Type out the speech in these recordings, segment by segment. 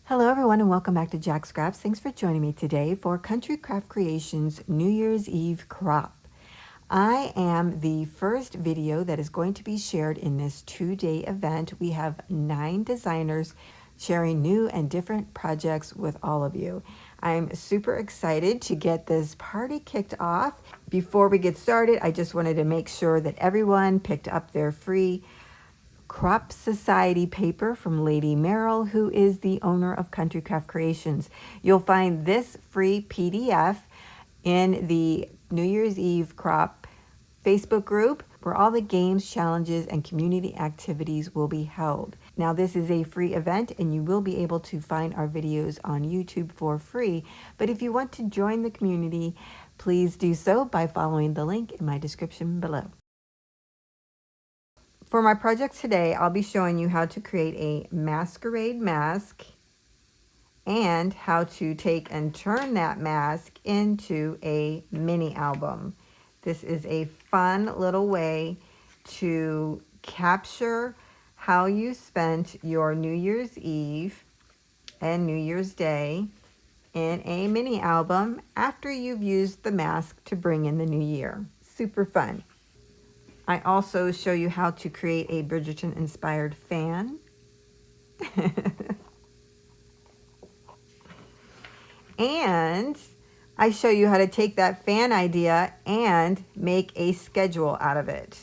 Hello everyone and welcome back to Jacqs Scraps. Thanks for joining me today for Country Craft Creations New Year's Eve Crop. I am the first video that is going to be shared in this 2-day event. We have 9 designers sharing new and different projects with all of you. I'm super excited to get this party kicked off. Before we get started, I just wanted to make sure that everyone picked up their free Crop Society paper from Lady Merrill, who is the owner of Country Craft Creations. You'll find this free PDF in the New Year's Eve Crop Facebook group where all the games, challenges, and community activities will be held. Now, this is a free event and you will be able to find our videos on YouTube for free. But if you want to join the community, please do so by following the link in my description below. For my project today, I'll be showing you how to create a masquerade mask and how to take and turn that mask into a mini album. This is a fun little way to capture how you spent your New Year's Eve and New Year's Day in a mini album after you've used the mask to bring in the new year. Super fun. I also show you how to create a Bridgerton-inspired fan. And I show you how to take that fan idea and make a schedule out of it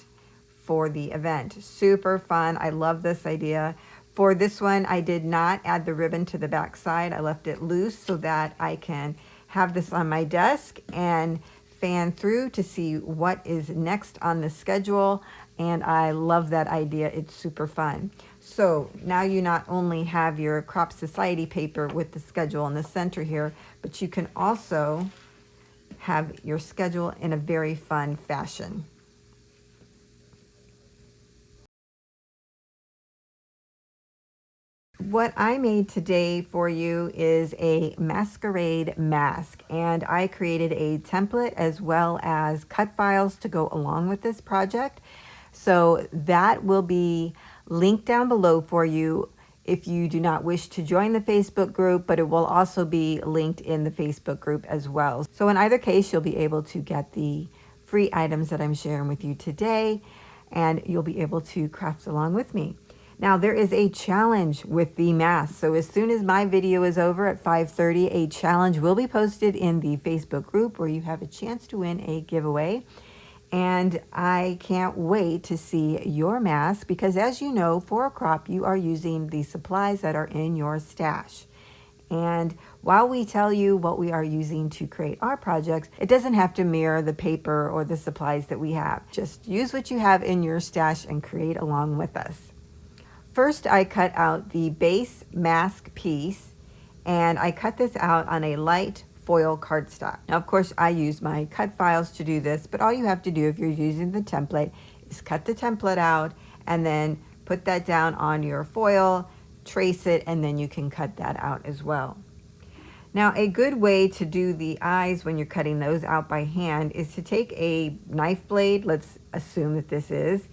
for the event. Super fun. I love this idea. For this one, I did not add the ribbon to the back side. I left it loose so that I can have this on my desk and fan through to see what is next on the schedule, and I love that idea. It's super fun. So now you not only have your Crop Society paper with the schedule in the center here, but you can also have your schedule in a very fun fashion. What I made today for you is a masquerade mask, and I created a template as well as cut files to go along with this project. So that will be linked down below for you if you do not wish to join the Facebook group, but it will also be linked in the Facebook group as well. So in either case, you'll be able to get the free items that I'm sharing with you today, and you'll be able to craft along with me. Now, there is a challenge with the mask. So as soon as my video is over at 5:30, a challenge will be posted in the Facebook group where you have a chance to win a giveaway. And I can't wait to see your mask because, as you know, for a crop, you are using the supplies that are in your stash. And while we tell you what we are using to create our projects, it doesn't have to mirror the paper or the supplies that we have. Just use what you have in your stash and create along with us. First, I cut out the base mask piece, and I cut this out on a light foil cardstock. Now, of course, I use my cut files to do this, but all you have to do if you're using the template is cut the template out and then put that down on your foil, trace it, and then you can cut that out as well. Now, a good way to do the eyes when you're cutting those out by hand is to take a knife blade, let's assume that this is,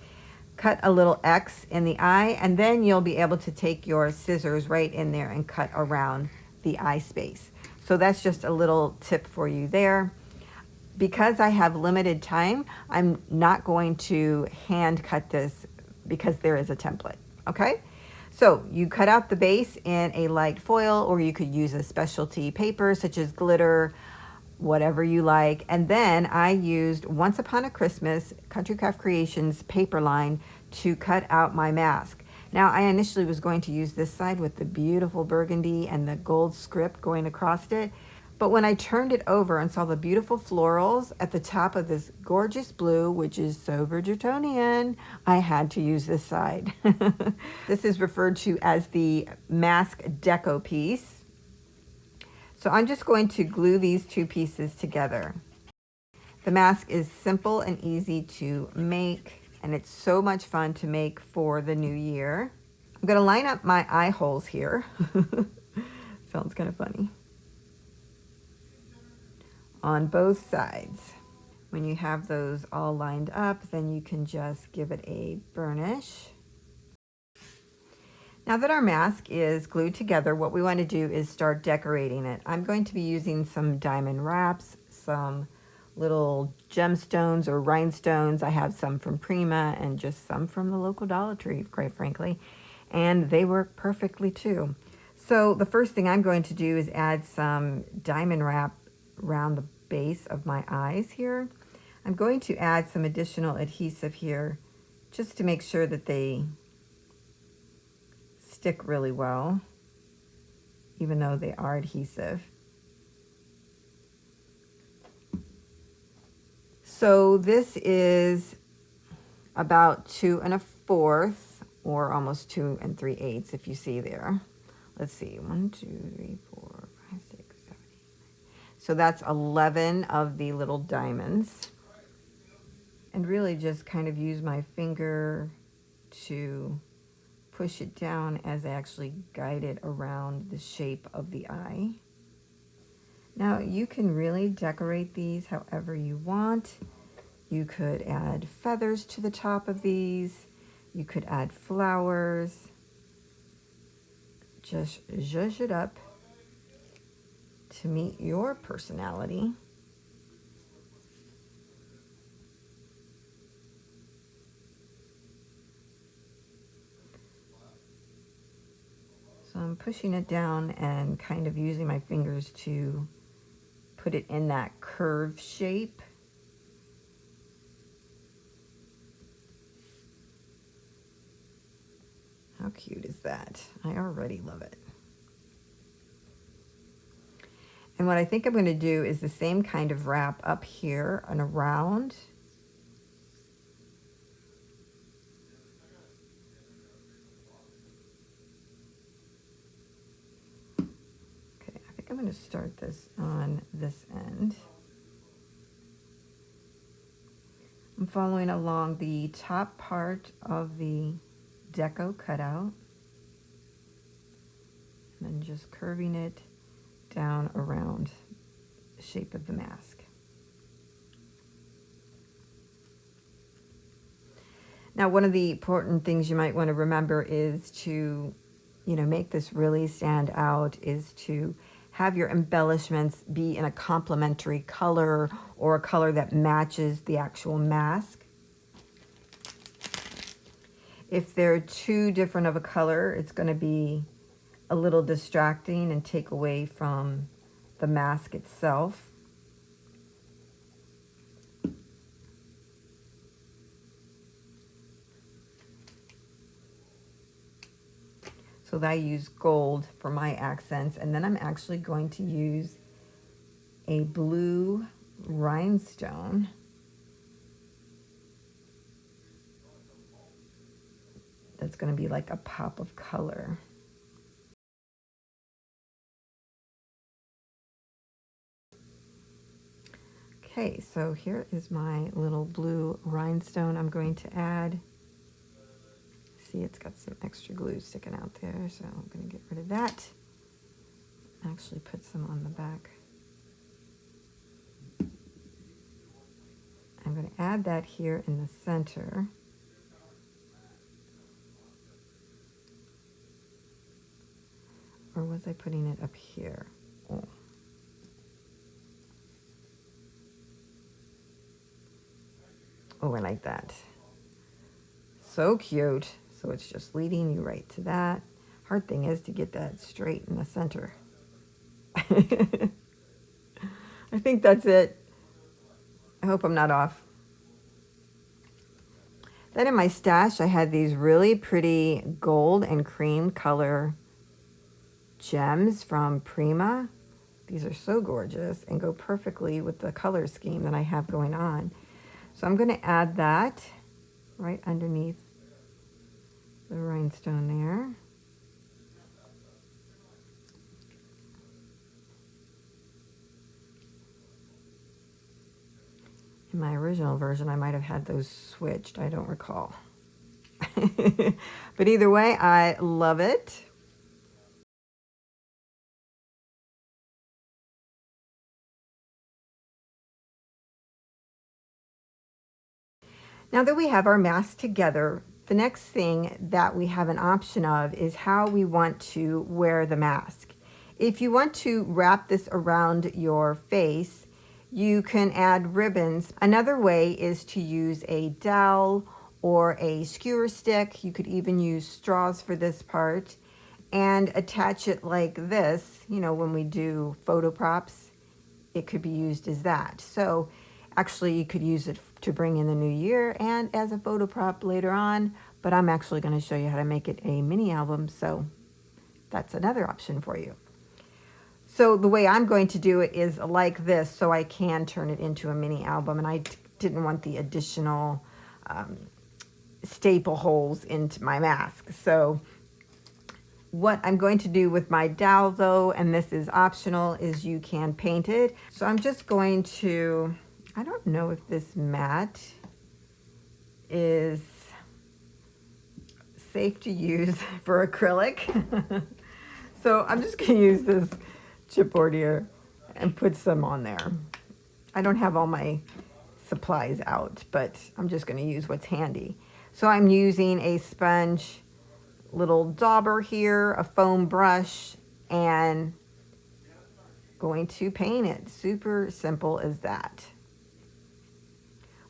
cut a little X in the eye, and then you'll be able to take your scissors right in there and cut around the eye space. So that's just a little tip for you there. Because I have limited time, I'm not going to hand cut this because there is a template, okay? So you cut out the base in a light foil, or you could use a specialty paper such as glitter, whatever you like. And then I used Once Upon a Christmas Country Craft Creations paper line to cut out my mask. Now, I initially was going to use this side with the beautiful burgundy and the gold script going across it. But when I turned it over and saw the beautiful florals at the top of this gorgeous blue, which is so Bridgertonian, I had to use this side. This is referred to as the mask deco piece. So I'm just going to glue these two pieces together. The mask is simple and easy to make, and it's so much fun to make for the new year. I'm going to line up my eye holes here. Sounds kind of funny. On both sides. When you have those all lined up, then you can just give it a burnish. Now that our mask is glued together, what we want to do is start decorating it. I'm going to be using some diamond wraps, some little gemstones or rhinestones. I have some from Prima and just some from the local Dollar Tree, quite frankly, and they work perfectly too. So the first thing I'm going to do is add some diamond wrap around the base of my eyes here. I'm going to add some additional adhesive here just to make sure that they stick really well, even though they are adhesive. So this is about 2 1/4 or almost 2 3/8 if you see there. Let's see, 1, 2, 3, 4, 5, 6, 7, 8. So that's 11 of the little diamonds. And really just kind of use my finger to push it down as I actually guide it around the shape of the eye. Now you can really decorate these however you want. You could add feathers to the top of these. You could add flowers. Just zhuzh it up to meet your personality. So I'm pushing it down and kind of using my fingers to put it in that curve shape. How cute is that? I already love it. And what I think I'm going to do is the same kind of wrap up here and around. Okay, I think I'm going to start this on this end. I'm following along the top part of the deco cutout and then just curving it down around the shape of the mask. Now, one of the important things you might want to remember is to, make this really stand out is to have your embellishments be in a complementary color or a color that matches the actual mask. If they're too different of a color, it's going to be a little distracting and take away from the mask itself. So I use gold for my accents, and then I'm actually going to use a blue rhinestone. That's going to be like a pop of color. Okay, so here is my little blue rhinestone I'm going to add. See, it's got some extra glue sticking out there, so I'm going to get rid of that. Actually put some on the back. I'm going to add that here in the center. Or was I putting it up here? Oh. Oh, I like that. So cute. So it's just leading you right to that. Hard thing is to get that straight in the center. I think that's it. I hope I'm not off. Then in my stash, I had these really pretty gold and cream color gems from Prima. These are so gorgeous and go perfectly with the color scheme that I have going on. So I'm going to add that right underneath the rhinestone there. In my original version, I might have had those switched. I don't recall. But either way, I love it. Now that we have our mask together, The next thing that we have an option of is how we want to wear the mask. If you want to wrap this around your face, you can add ribbons. Another way is to use a dowel or a skewer stick. You could even use straws for this part and attach it like this. You know, when we do photo props, it could be used as that. So actually you could use it to bring in the new year and as a photo prop later on, but I'm actually going to show you how to make it a mini album, so that's another option for you. So the way I'm going to do it is like this, so I can turn it into a mini album, and I didn't want the additional staple holes into my mask. So what I'm going to do with my dowel though, and this is optional, is you can paint it. So I'm just going to, I don't know if this mat is safe to use for acrylic. So I'm just going to use this chipboard here and put some on there. I don't have all my supplies out, but I'm just going to use what's handy. So I'm using a sponge, little dauber here, a foam brush, and going to paint it. Super simple as that.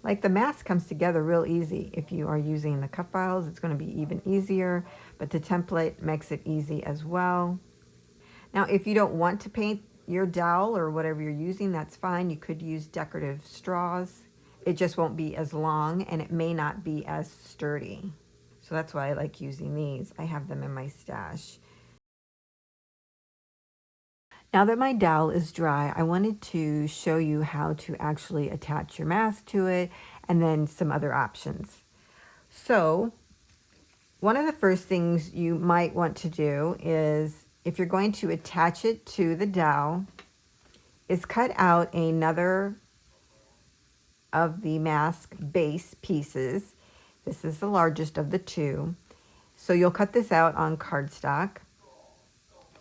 Like, the mask comes together real easy. If you are using the cut files, it's going to be even easier, but the template makes it easy as well. Now, if you don't want to paint your dowel or whatever you're using, that's fine. You could use decorative straws. It just won't be as long and it may not be as sturdy. So that's why I like using these. I have them in my stash. Now that my dowel is dry, I wanted to show you how to actually attach your mask to it and then some other options. So one of the first things you might want to do is, if you're going to attach it to the dowel, is cut out another of the mask base pieces. This is the largest of the two. So you'll cut this out on cardstock.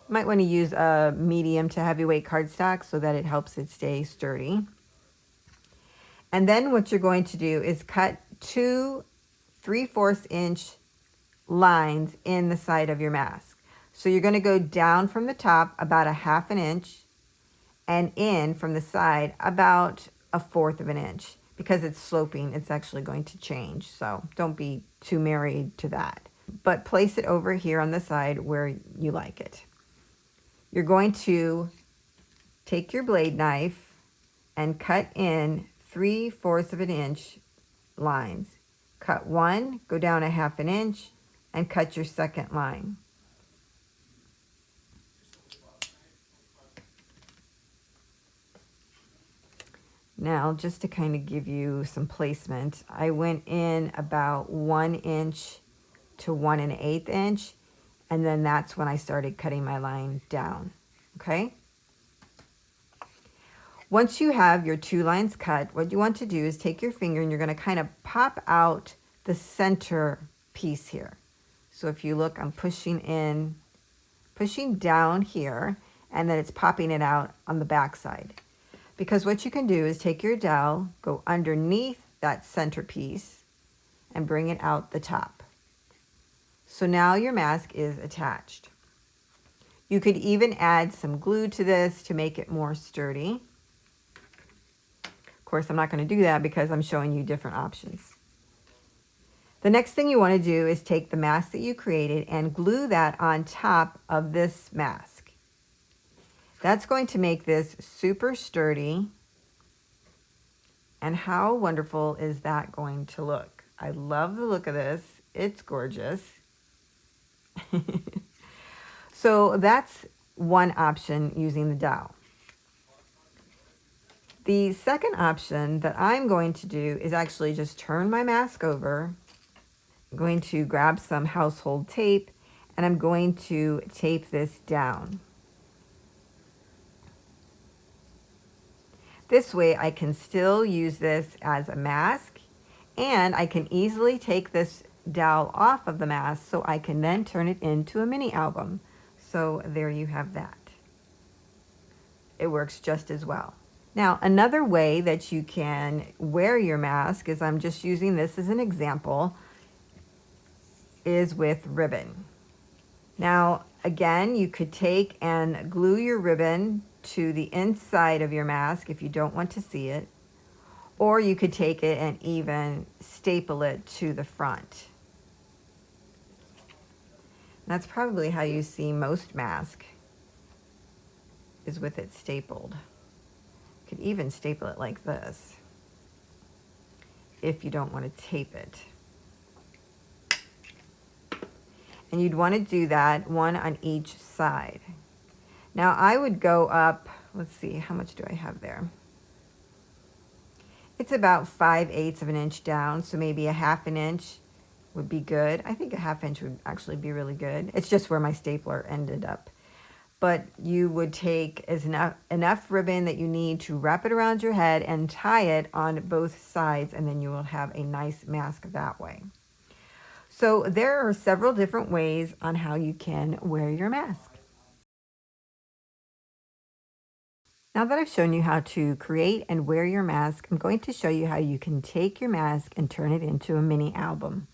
Might want to use a medium to heavyweight cardstock so that it helps it stay sturdy. And then what you're going to do is cut 2 3/4 inch lines in the side of your mask. So you're going to go down from the top about a 1/2 inch and in from the side about a 1/4 inch. Because it's sloping, it's actually going to change. So don't be too married to that. But place it over here on the side where you like it. You're going to take your blade knife and cut in 3/4 inch lines. Cut one, go down a 1/2 inch, and cut your second line. Now, just to kind of give you some placement, I went in about 1 inch to 1 1/8 inch, and then that's when I started cutting my line down, okay? Once you have your 2 lines cut, what you want to do is take your finger and you're going to kind of pop out the center piece here. So if you look, I'm pushing down here, and then it's popping it out on the back side. Because what you can do is take your dowel, go underneath that center piece, and bring it out the top. So now your mask is attached. You could even add some glue to this to make it more sturdy. Of course, I'm not going to do that because I'm showing you different options. The next thing you want to do is take the mask that you created and glue that on top of this mask. That's going to make this super sturdy. And how wonderful is that going to look? I love the look of this. It's gorgeous. So that's one option using the dowel. The second option that I'm going to do is actually just turn my mask over. I'm going to grab some household tape and I'm going to tape this down. This way I can still use this as a mask, and I can easily take this dowel off of the mask so I can then turn it into a mini album. So there you have that. It works just as well. Now, another way that you can wear your mask is, I'm just using this as an example. is with ribbon. Now, again, you could take and glue your ribbon to the inside of your mask if you don't want to see it, or you could take it and even staple it to the front. That's probably how you see most masks, is with it stapled. You could even staple it like this if you don't want to tape it. And you'd want to do that one on each side. Now I would go up, let's see, how much do I have there? It's about 5/8 of an inch down, so maybe a 1/2 inch would be good. I think a 1/2 inch would actually be really good. It's just where my stapler ended up. But you would take enough ribbon that you need to wrap it around your head and tie it on both sides, and then you will have a nice mask that way. So there are several different ways on how you can wear your mask. Now that I've shown you how to create and wear your mask, I'm going to show you how you can take your mask and turn it into a mini album.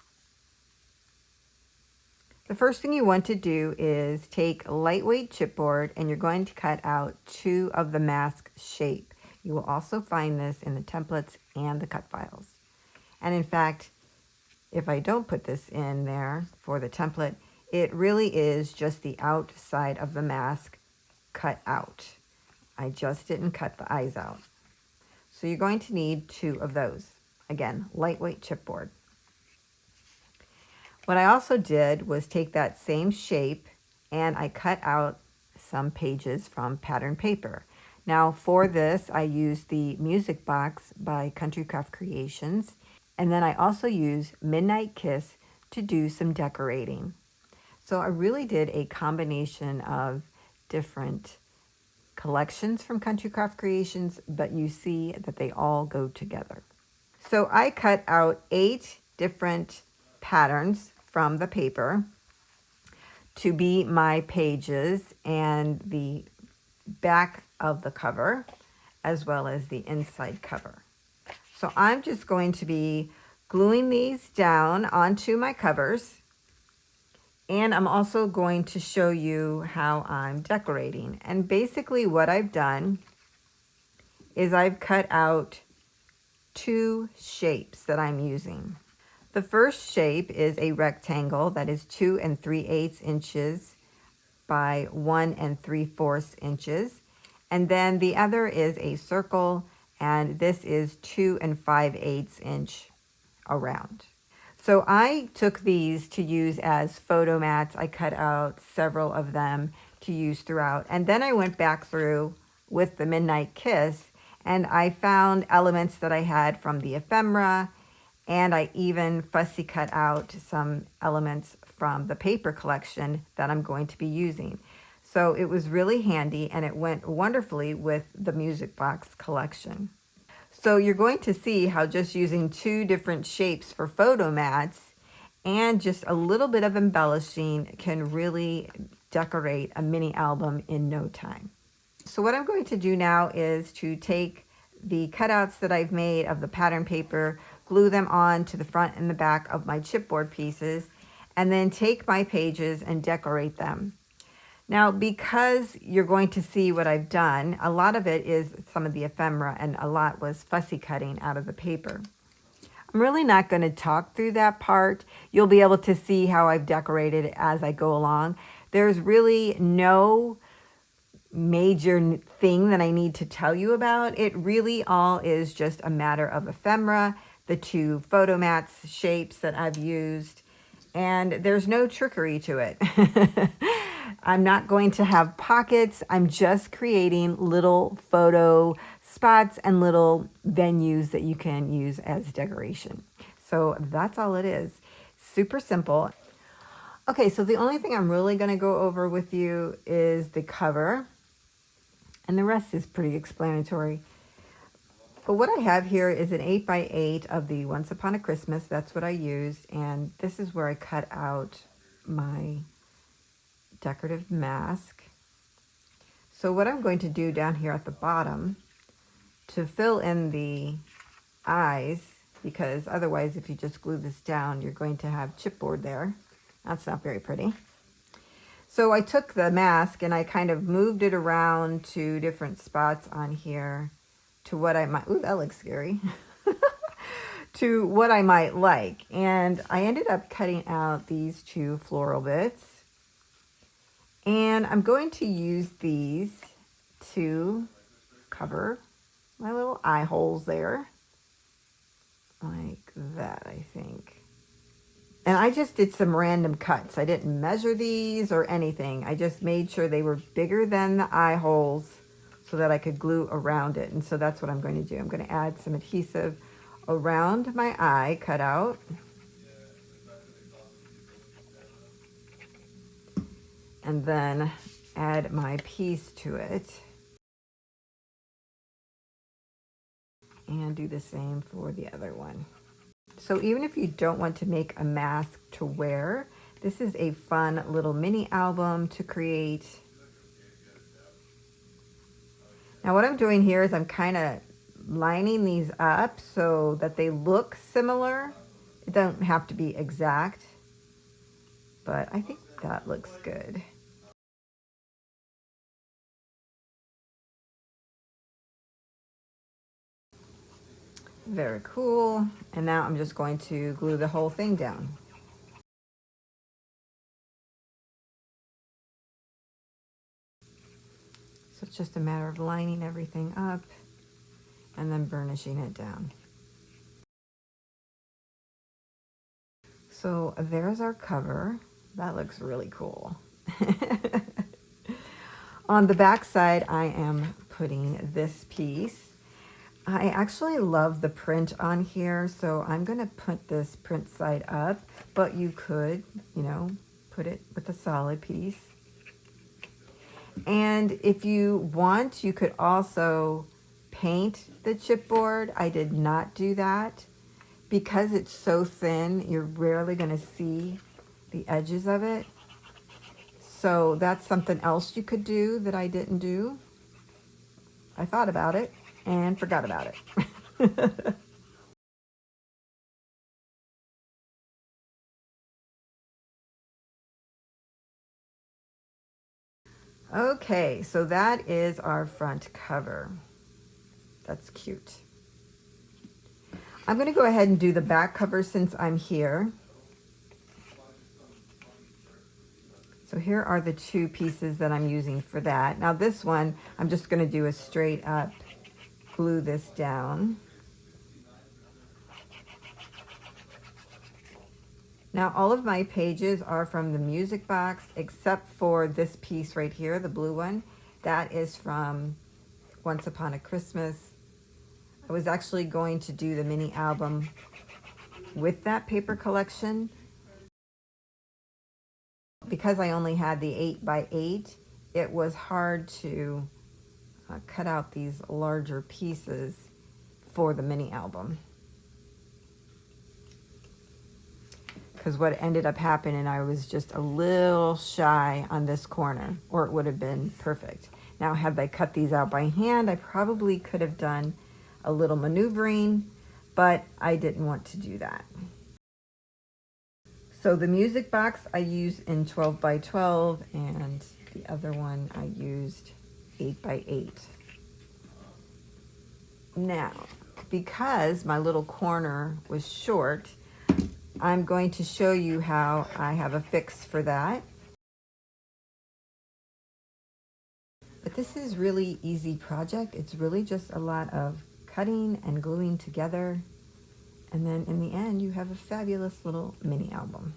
The first thing you want to do is take lightweight chipboard, and you're going to cut out 2 of the mask shape. You will also find this in the templates and the cut files. And in fact, if I don't put this in there for the template, it really is just the outside of the mask cut out. I just didn't cut the eyes out. So you're going to need 2 of those. Again, lightweight chipboard. What I also did was take that same shape and I cut out some pages from pattern paper. Now for this, I used the music box by Country Craft Creations. And then I also used Midnight Kiss to do some decorating. So I really did a combination of different collections from Country Craft Creations, but you see that they all go together. So I cut out 8 different patterns from the paper to be my pages and the back of the cover, as well as the inside cover. So I'm just going to be gluing these down onto my covers, and I'm also going to show you how I'm decorating. And basically what I've done is I've cut out 2 shapes that I'm using. The first shape is a rectangle that is 2 3/8 inches by 1 3/4 inches. And then the other is a circle, and this is 2 5/8 inch around. So I took these to use as photo mats. I cut out several of them to use throughout. And then I went back through with the Midnight Kiss, and I found elements that I had from the ephemera, and I even fussy cut out some elements from the paper collection that I'm going to be using. So it was really handy, and it went wonderfully with the music box collection. So you're going to see how just using 2 different shapes for photo mats and just a little bit of embellishing can really decorate a mini album in no time. So what I'm going to do now is to take the cutouts that I've made of the pattern paper, glue them on to the front and the back of my chipboard pieces, and then take my pages and decorate them. Now, because you're going to see what I've done, a lot of it is some of the ephemera and a lot was fussy cutting out of the paper. I'm really not going to talk through that part. You'll be able to see how I've decorated it as I go along. There's really no major thing that I need to tell you about. It really all is just a matter of ephemera, the 2 photo mats shapes that I've used, and there's no trickery to it. I'm not going to have pockets. I'm just creating little photo spots and little venues that you can use as decoration. So that's all it is. Super simple. Okay, so the only thing I'm really going to go over with you is the cover, and the rest is pretty explanatory. But what I have here is an 8x8 of the Once Upon a Christmas. That's what I used, and this is where I cut out my decorative mask. So what I'm going to do down here at the bottom to fill in the eyes, because otherwise if you just glue this down, you're going to have chipboard there. That's not very pretty. So I took the mask and I kind of moved it around to different spots on here to what I might, ooh, that looks scary, to what I might like. And I ended up cutting out these two floral bits. And I'm going to use these to cover my little eye holes there. Like that, I think. And I just did some random cuts. I didn't measure these or anything. I just made sure they were bigger than the eye holes so that I could glue around it. And so that's what I'm going to do. I'm going to add some adhesive around my eye cutout. And then add my piece to it. And do the same for the other one. So even if you don't want to make a mask to wear, this is a fun little mini album to create. Now what I'm doing here is I'm kind of lining these up so that they look similar. It doesn't have to be exact, but I think that looks good. Very cool. And now I'm just going to glue the whole thing down. So it's just a matter of lining everything up and then burnishing it down. So there's our cover. That looks really cool. On the back side, I am putting this piece. I actually love the print on here, so I'm going to put this print side up, but you could, you know, put it with a solid piece. And if you want, you could also paint the chipboard. I did not do that. Because it's so thin, you're rarely going to see the edges of it. So that's something else you could do that I didn't do. I thought about it and forgot about it. Okay, so that is our front cover. That's cute. I'm going to go ahead and do the back cover since I'm here. So here are the two pieces that I'm using for that. Now this one, I'm just going to do a straight up glue this down. Now all of my pages are from the music box except for this piece right here, the blue one. That is from Once Upon a Christmas. I was actually going to do the mini album with that paper collection. Because I only had the 8x8, it was hard to cut out these larger pieces for the mini album. Because what ended up happening, I was just a little shy on this corner, or it would have been perfect. Now, had I cut these out by hand, I probably could have done a little maneuvering, but I didn't want to do that. So the music box I used in 12x12, and the other one I used 8x8. Now, because my little corner was short, I'm going to show you how I have a fix for that. But this is really easy project. It's really just a lot of cutting and gluing together. And then in the end, you have a fabulous little mini album.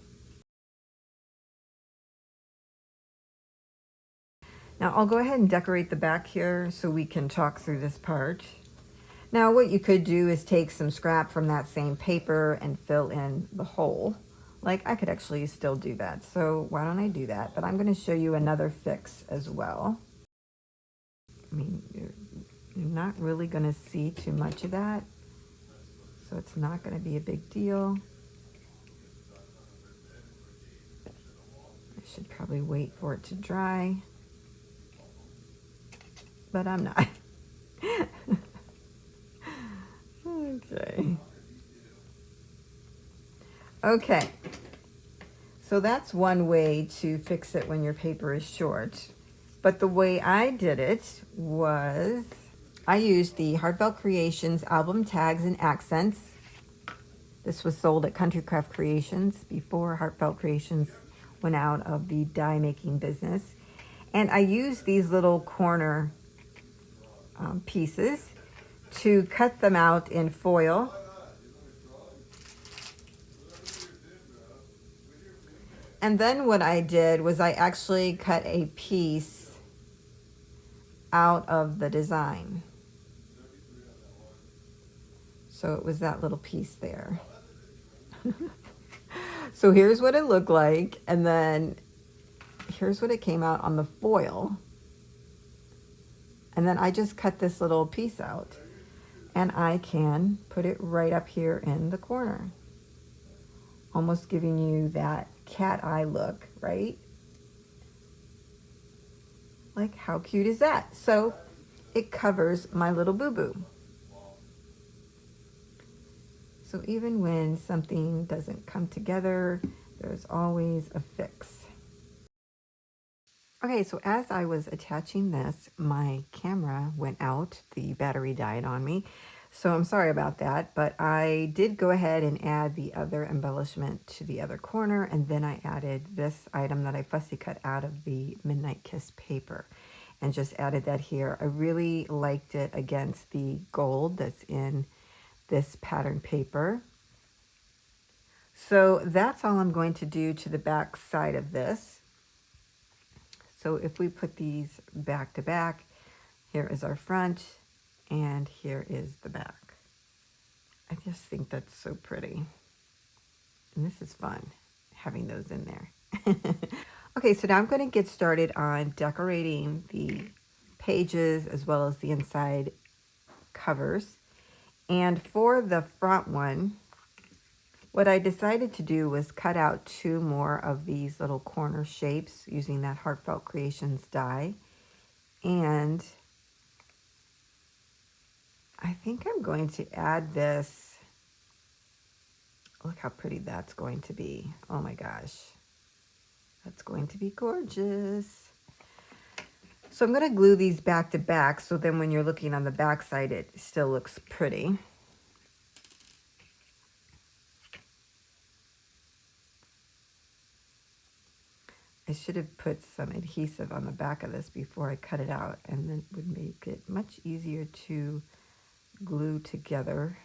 Now I'll go ahead and decorate the back here so we can talk through this part. Now what you could do is take some scrap from that same paper and fill in the hole. Like I could actually still do that. So why don't I do that? But I'm going to show you another fix as well. I mean, you're not really going to see too much of that. So it's not going to be a big deal. I should probably wait for it to dry. But I'm not. Okay. Okay. So that's one way to fix it when your paper is short. But the way I did it was I used the Heartfelt Creations album tags and accents. This was sold at Country Craft Creations before Heartfelt Creations went out of the die making business. And I used these little corner pieces to cut them out in foil. And then what I did was I actually cut a piece out of the design. So it was that little piece there. So here's what it looked like. And then here's what it came out on the foil. And then I just cut this little piece out. And I can put it right up here in the corner. Almost giving you that cat eye look, right? Like, how cute is that? So it covers my little boo-boo. So even when something doesn't come together, there's always a fix. Okay, so as I was attaching this, my camera went out. The battery died on me. So I'm sorry about that, but I did go ahead and add the other embellishment to the other corner, and then I added this item that I fussy cut out of the Midnight Kiss paper and just added that here. I really liked it against the gold that's in this pattern paper. So that's all I'm going to do to the back side of this. So if we put these back to back, here is our front and here is the back. I just think that's so pretty. And this is fun, having those in there. Okay, so now I'm going to get started on decorating the pages as well as the inside covers. And for the front one, what I decided to do was cut out 2 more of these little corner shapes using that Heartfelt Creations die. And I think I'm going to add this. Look how pretty that's going to be. Oh my gosh. That's going to be gorgeous. So I'm going to glue these back to back so then when you're looking on the back side, it still looks pretty. I should have put some adhesive on the back of this before I cut it out, and then it would make it much easier to glue together.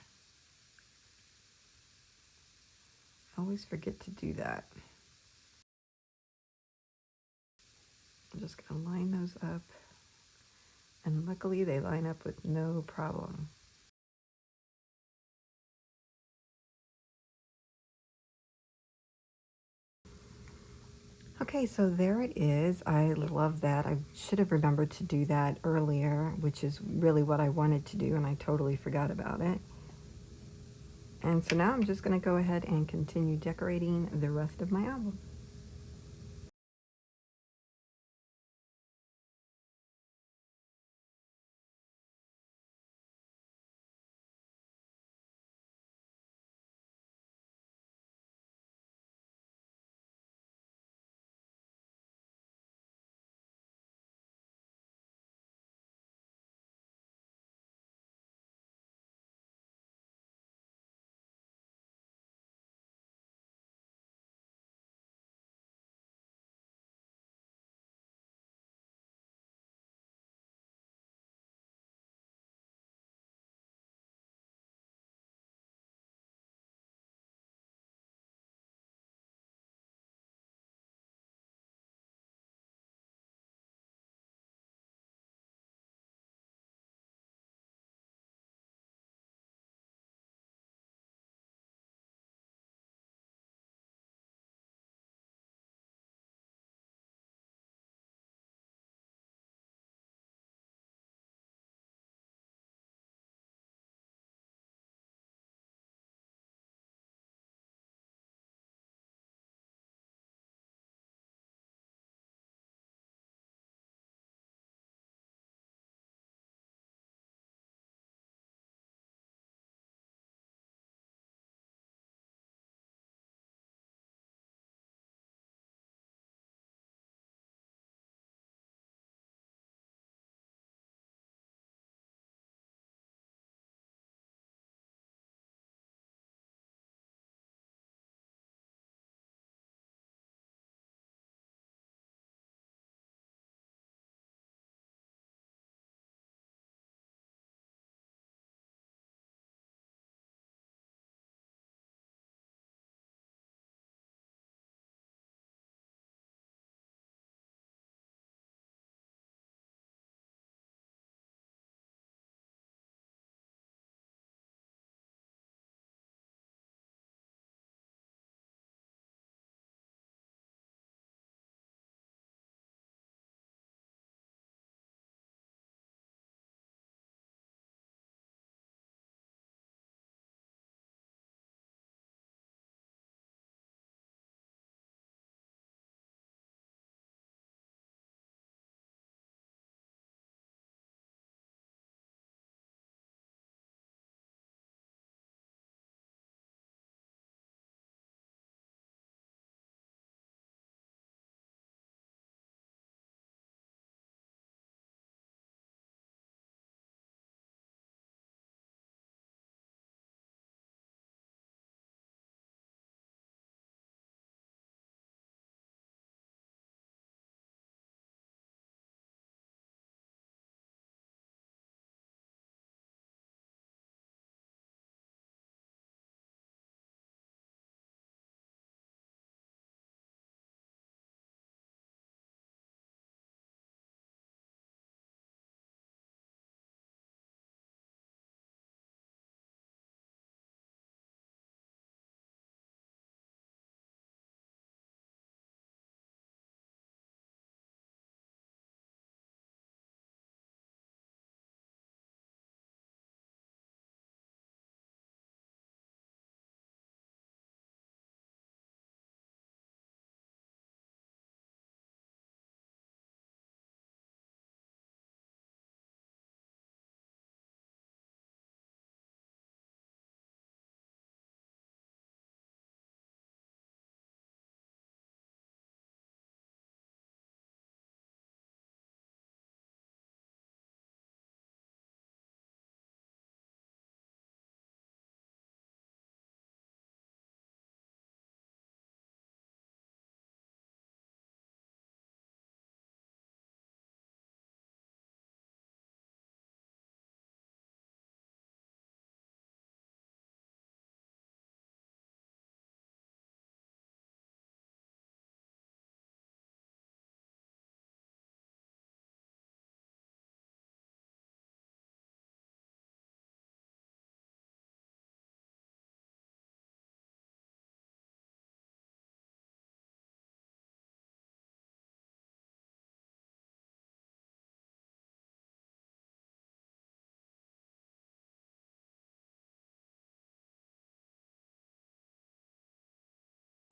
I always forget to do that. I'm just going to line those up, and luckily they line up with no problem. Okay, so there it is. I love that. I should have remembered to do that earlier, which is really what I wanted to do, and I totally forgot about it. And so now I'm just going to go ahead and continue decorating the rest of my album.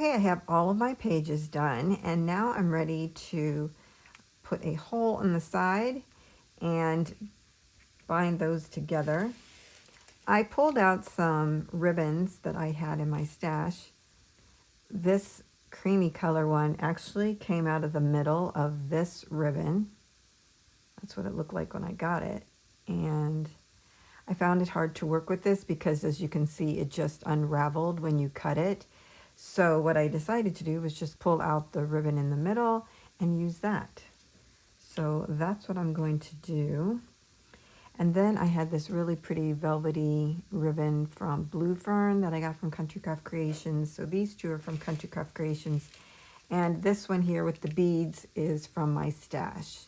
Okay, I have all of my pages done, and now I'm ready to put a hole in the side and bind those together. I pulled out some ribbons that I had in my stash. This creamy color one actually came out of the middle of this ribbon. That's what it looked like when I got it. And I found it hard to work with this because, as you can see, it just unraveled when you cut it. So what I decided to do was just pull out the ribbon in the middle and use that. So that's what I'm going to do. And then I had this really pretty velvety ribbon from Blue Fern that I got from Country Craft Creations. So these two are from Country Craft Creations. And this one here with the beads is from my stash.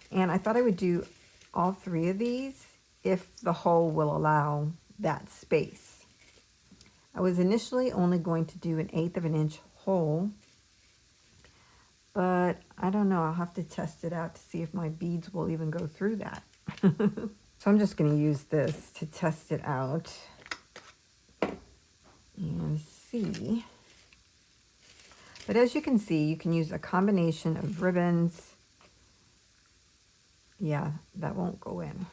And I thought I would do all three of these if the hole will allow that space. I was initially only going to do 1/8 of an inch hole, but I don't know. I'll have to test it out to see if my beads will even go through that. So I'm just going to use this to test it out and see. But as you can see, you can use a combination of ribbons. Yeah, that won't go in.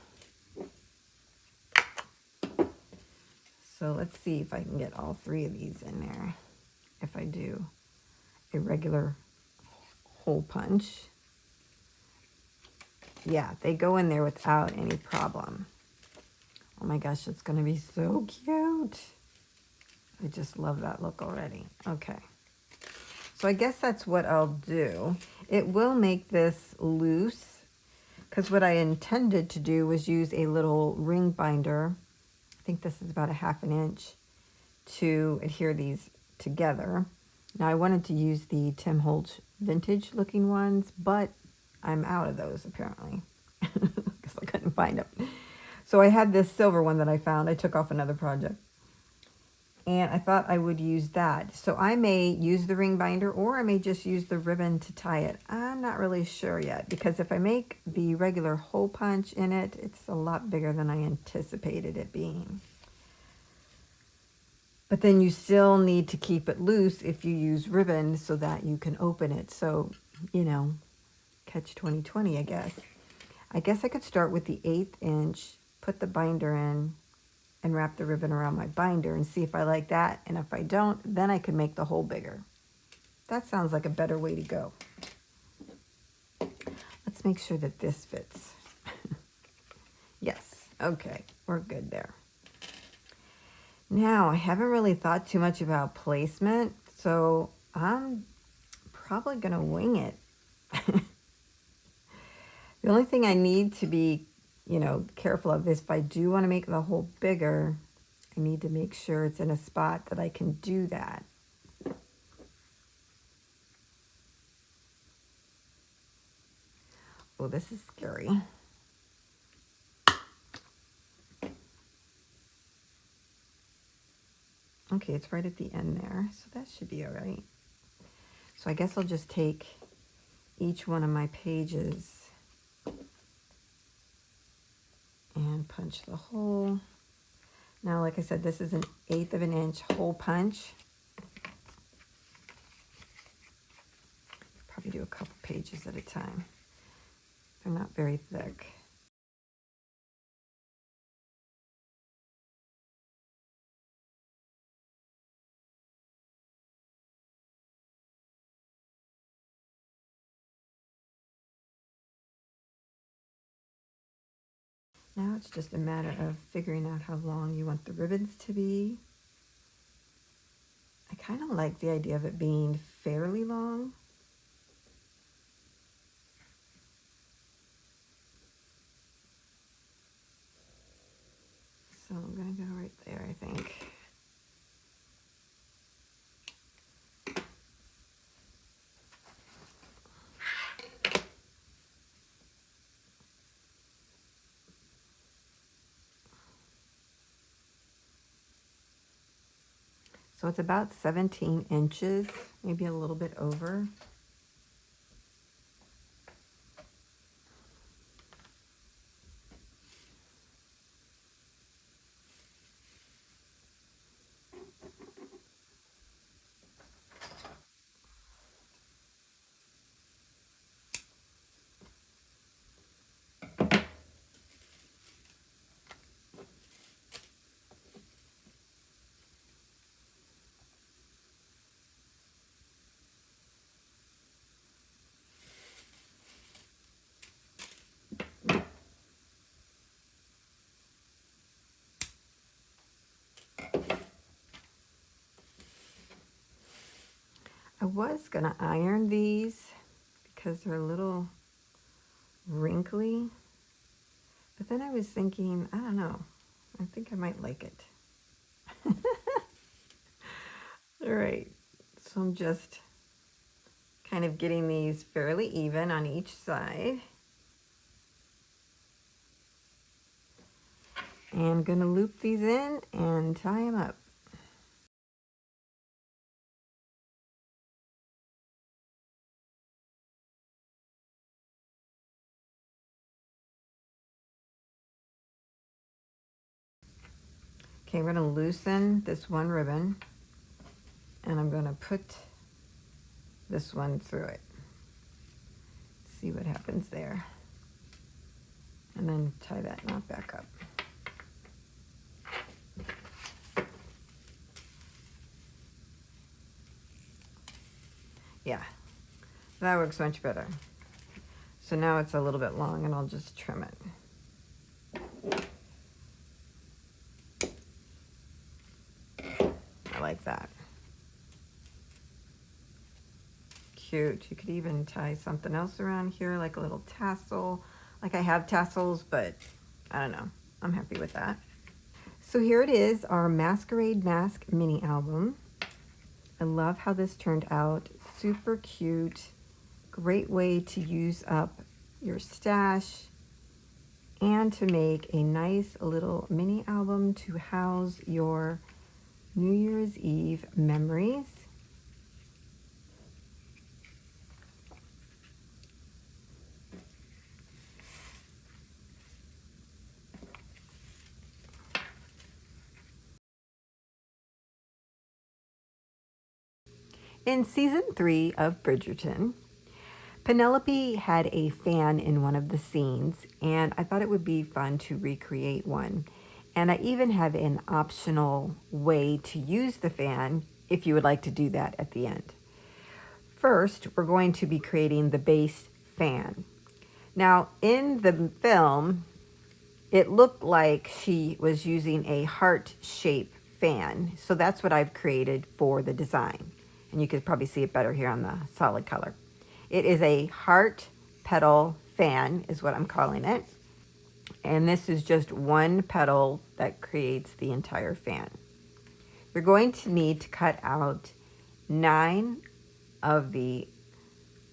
So let's see if I can get all three of these in there. If I do a regular hole punch. Yeah, they go in there without any problem. Oh my gosh, it's going to be so cute. I just love that look already. Okay. So I guess that's what I'll do. It will make this loose because what I intended to do was use a little ring binder. I think this is about 1/2 inch to adhere these together. Now I wanted to use the Tim Holtz vintage looking ones, but I'm out of those apparently because I couldn't find them. So I had this silver one that I found. I took off another project. And I thought I would use that. So I may use the ring binder or I may just use the ribbon to tie it. I'm not really sure yet because if I make the regular hole punch in it, it's a lot bigger than I anticipated it being. But then you still need to keep it loose if you use ribbon so that you can open it. So, you know, catch 2020, I guess. I guess I could start with the 1/8 inch, put the binder in, and wrap the ribbon around my binder and see if I like that. And if I don't, then I could make the hole bigger. That sounds like a better way to go. Let's make sure that this fits. Yes, okay, we're good there. Now, I haven't really thought too much about placement, so I'm probably gonna wing it. The only thing I need to be, careful of is if I do want to make the hole bigger, I need to make sure it's in a spot that I can do that. Oh, this is scary. Okay, it's right at the end there, so that should be all right. So I guess I'll just take each one of my pages and punch the hole. Now, like I said, this is 1/8 of an inch hole punch. Probably do a couple pages at a time. They're not very thick. Now it's just a matter of figuring out how long you want the ribbons to be. I kind of like the idea of it being fairly long. So I'm going to go right there, I think. So it's about 17 inches, maybe a little bit over. I was gonna iron these because they're a little wrinkly, but then I was thinking, I don't know, I think I might like it. All right, so I'm just kind of getting these fairly even on each side. And gonna loop these in and tie them up. Okay, we're gonna loosen this one ribbon and I'm gonna put this one through it. See what happens there. And then tie that knot back up. Yeah, that works much better. So now it's a little bit long and I'll just trim it. I like that. Cute. You could even tie something else around here, like a little tassel. Like I have tassels, but I don't know. I'm happy with that. So here it is, our Masquerade Mask mini album. I love how this turned out. Super cute. Great way to use up your stash and to make a nice little mini album to house your New Year's Eve memories. In season 3 of Bridgerton, Penelope had a fan in one of the scenes, and I thought it would be fun to recreate one. And I even have an optional way to use the fan if you would like to do that at the end. First, we're going to be creating the base fan. Now, in the film, it looked like she was using a heart-shaped fan, so that's what I've created for the design. And you could probably see it better here on the solid color. It is a heart petal fan is what I'm calling it. And this is just one petal that creates the entire fan. You're going to need to cut out 9 of the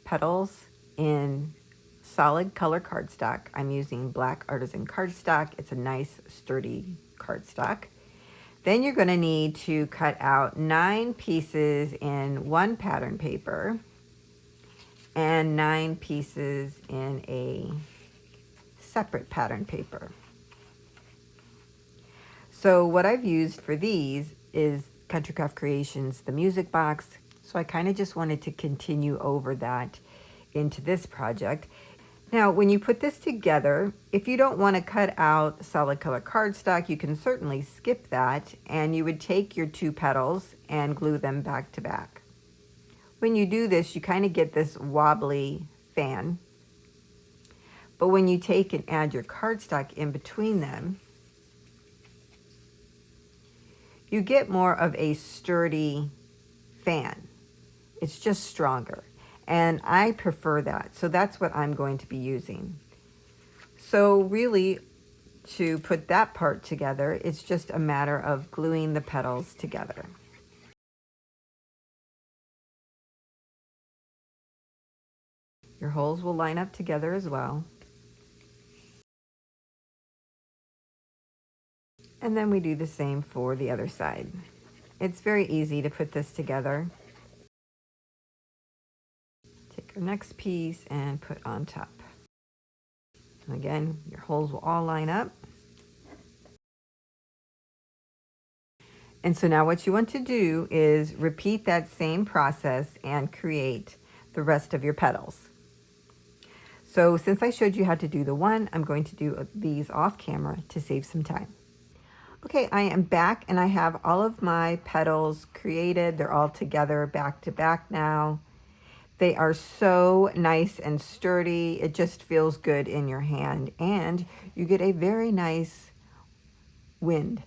petals in solid color cardstock. I'm using black artisan cardstock. It's a nice sturdy cardstock. Then you're going to need to cut out 9 pieces in one pattern paper and 9 pieces in a separate pattern paper. So what I've used for these is Country Craft Creations, the music box. So I kind of just wanted to continue over that into this project. Now, when you put this together, if you don't want to cut out solid color cardstock, you can certainly skip that, and you would take your 2 petals and glue them back to back. When you do this, you kind of get this wobbly fan. But when you take and add your cardstock in between them, you get more of a sturdy fan. It's just stronger. And I prefer that. So that's what I'm going to be using. So really, to put that part together, it's just a matter of gluing the petals together. Your holes will line up together as well. And then we do the same for the other side. It's very easy to put this together. Take your next piece and put on top. And again, your holes will all line up. And so now what you want to do is repeat that same process and create the rest of your petals. So since I showed you how to do the one, I'm going to do these off camera to save some time. Okay, I am back and I have all of my petals created. They're all together back to back now. They are so nice and sturdy. It just feels good in your hand and you get a very nice wind.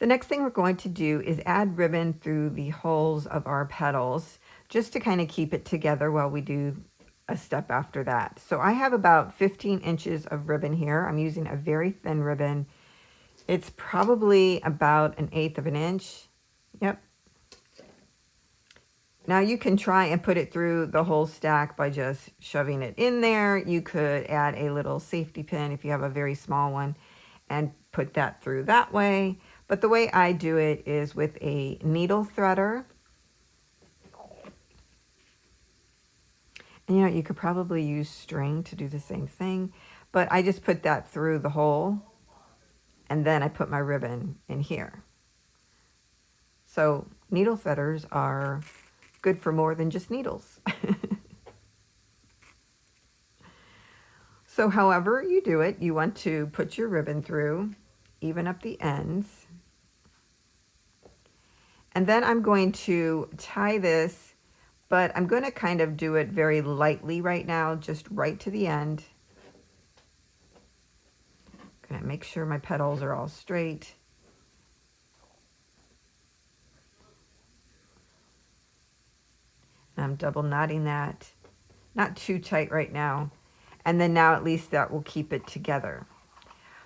The next thing we're going to do is add ribbon through the holes of our petals, just to kind of keep it together while we do a step after that. So I have about 15 inches of ribbon here. I'm using a very thin ribbon. It's probably about 1/8 of an inch. Yep. Now you can try and put it through the whole stack by just shoving it in there. You could add a little safety pin if you have a very small one and put that through that way. But the way I do it is with a needle threader. And you know, you could probably use string to do the same thing, but I just put that through the hole and then I put my ribbon in here. So needle threaders are good for more than just needles. So however you do it, you want to put your ribbon through, even up the ends. And then I'm going to tie this, but I'm going to kind of do it very lightly right now, just right to the end. I'm going to make sure my petals are all straight. I'm double knotting that, not too tight right now. And then now at least that will keep it together.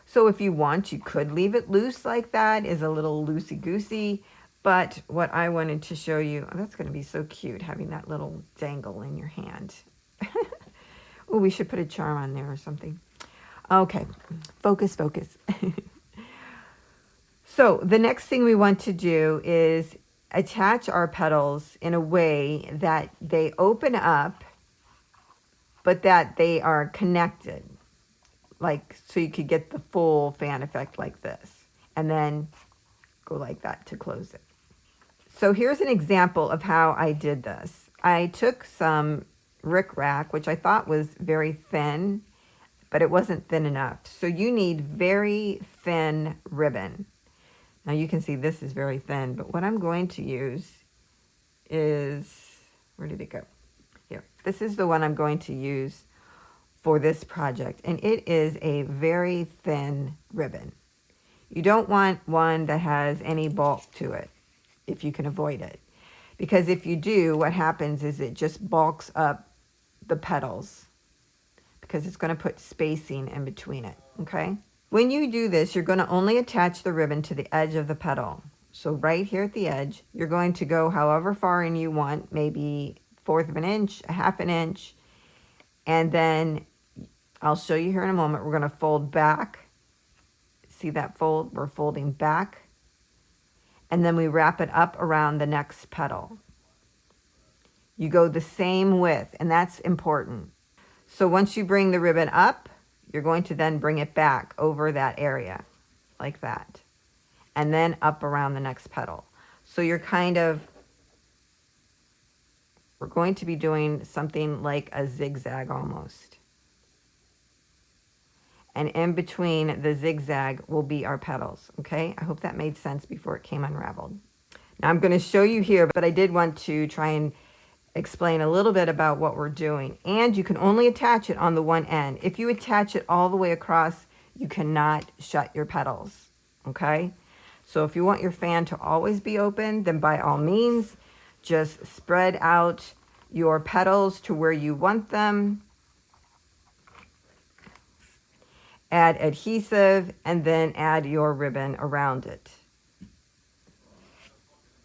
So if you want, you could leave it loose like that, is a little loosey-goosey. But what I wanted to show you, oh, that's going to be so cute, having that little dangle in your hand. Oh, we should put a charm on there or something. Okay, focus, focus. So the next thing we want to do is attach our petals in a way that they open up, but that they are connected. Like, so you could get the full fan effect like this. And then go like that to close it. So here's an example of how I did this. I took some rickrack, which I thought was very thin, but it wasn't thin enough. So you need very thin ribbon. Now you can see this is very thin, but what I'm going to use is, where did it go? Here. This is the one I'm going to use for this project, and it is a very thin ribbon. You don't want one that has any bulk to it, if you can avoid it. Because if you do, what happens is it just bulks up the petals, because it's going to put spacing in between it, okay? When you do this, you're going to only attach the ribbon to the edge of the petal. So right here at the edge, you're going to go however far in you want, maybe 1/4 of an inch, 1/2 an inch, and then I'll show you here in a moment. We're going to fold back. See that fold? We're folding back. And then we wrap it up around the next petal. You go the same width, and that's important. So once you bring the ribbon up, you're going to then bring it back over that area, like that. And then up around the next petal. So you're kind of, we're going to be doing something like a zigzag almost. And in between the zigzag will be our petals, okay? I hope that made sense before it came unraveled. Now I'm going to show you here, but I did want to try and explain a little bit about what we're doing. And you can only attach it on the one end. If you attach it all the way across, you cannot shut your petals, okay? So if you want your fan to always be open, then by all means, just spread out your petals to where you want them. Add adhesive, and then add your ribbon around it.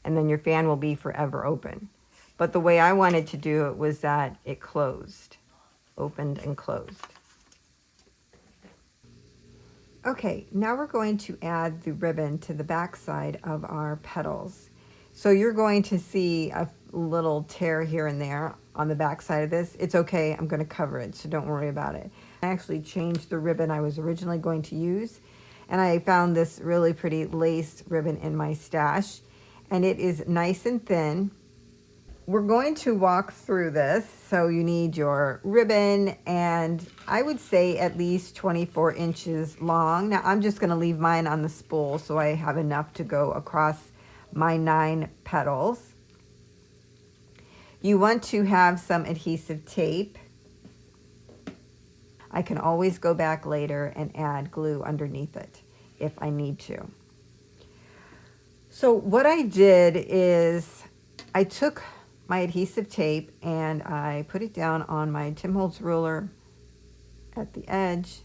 And then your fan will be forever open. But the way I wanted to do it was that it closed, opened and closed. Okay, now we're going to add the ribbon to the back side of our petals. So you're going to see a little tear here and there on the back side of this. It's okay, I'm going to cover it, so don't worry about it. I actually changed the ribbon I was originally going to use, and I found this really pretty lace ribbon in my stash, and it is nice and thin. We're going to walk through this, so you need your ribbon, and I would say at least 24 inches long. Now I'm just going to leave mine on the spool so I have enough to go across my 9 petals. You want to have some adhesive tape. I can always go back later and add glue underneath it if I need to. So what I did is I took my adhesive tape and I put it down on my Tim Holtz ruler at the edge,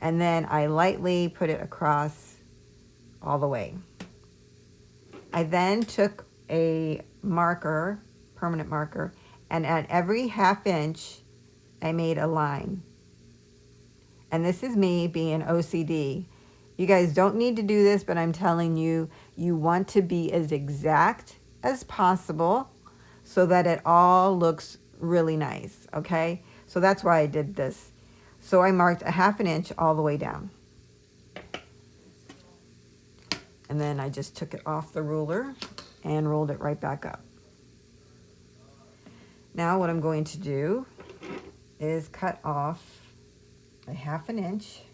and then I lightly put it across all the way. I then took a marker, permanent marker, and at every 1/2 inch I made a line. And this is me being OCD. You guys don't need to do this, but I'm telling you, you want to be as exact as possible so that it all looks really nice, okay? So that's why I did this. So I marked a 1/2 inch all the way down. And then I just took it off the ruler and rolled it right back up. Now what I'm going to do is cut off a 1/2 inch.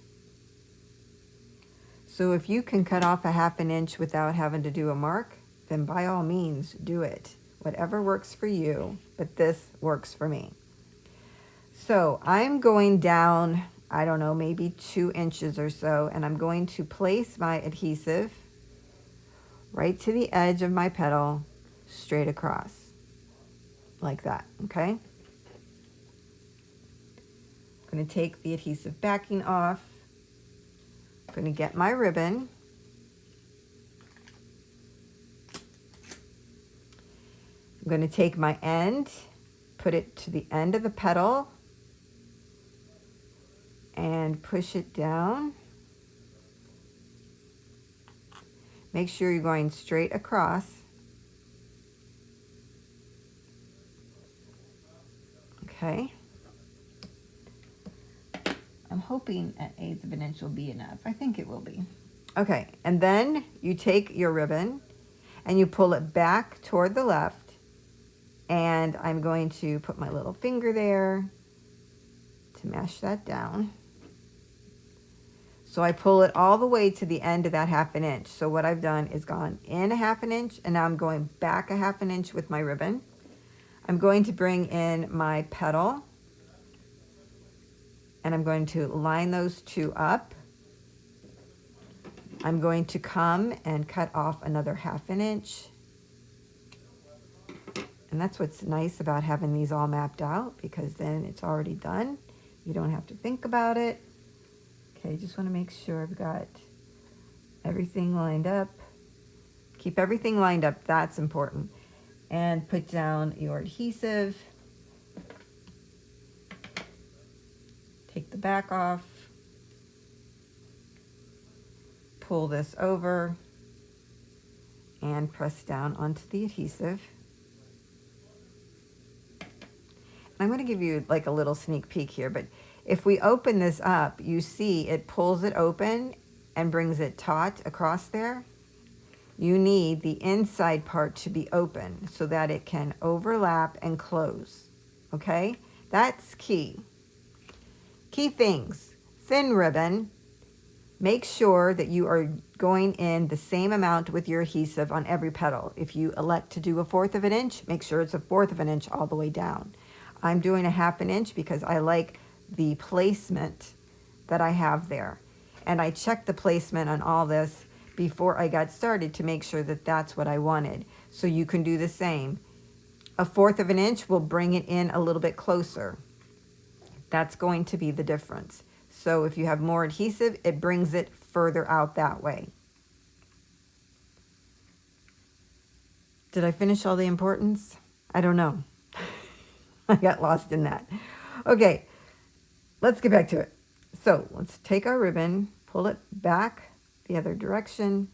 So if you can cut off a 1/2 inch without having to do a mark, then by all means do it. Whatever works for you, but this works for me. So I'm going down, I don't know, maybe 2 inches or so, and I'm going to place my adhesive right to the edge of my petal, straight across, like that, okay? I'm going to take the adhesive backing off. I'm going to get my ribbon. I'm going to take my end, put it to the end of the petal, and push it down. Make sure you're going straight across. Okay. I'm hoping an 1/8 of an inch will be enough. I think it will be. Okay, and then you take your ribbon and you pull it back toward the left, and I'm going to put my little finger there to mash that down. So I pull it all the way to the end of that 1/2 inch. So what I've done is gone in a 1/2 inch, and now I'm going back a 1/2 inch with my ribbon. I'm going to bring in my petal, and I'm going to line those two up. I'm going to come and cut off another 1/2 inch. And that's what's nice about having these all mapped out, because then it's already done. You don't have to think about it. Okay, just want to make sure I've got everything lined up. Keep everything lined up, that's important. And put down your adhesive. Take the back off. Pull this over and press down onto the adhesive. I'm going to give you like a little sneak peek here, but if we open this up, you see it pulls it open and brings it taut across there. You need the inside part to be open so that it can overlap and close. Okay? That's key. Key things. Thin ribbon. Make sure that you are going in the same amount with your adhesive on every petal. If you elect to do a 1/4 of an inch, make sure it's a 1/4 of an inch all the way down. I'm doing a 1/2 inch because I like the placement that I have there. And I checked the placement on all this before I got started to make sure that that's what I wanted. So you can do the same. A 1/4 of an inch will bring it in a little bit closer. That's going to be the difference. So if you have more adhesive, it brings it further out that way. Did I finish all the importance? I don't know. I got lost in that. Okay, let's get back to it. So let's take our ribbon, pull it back the other direction.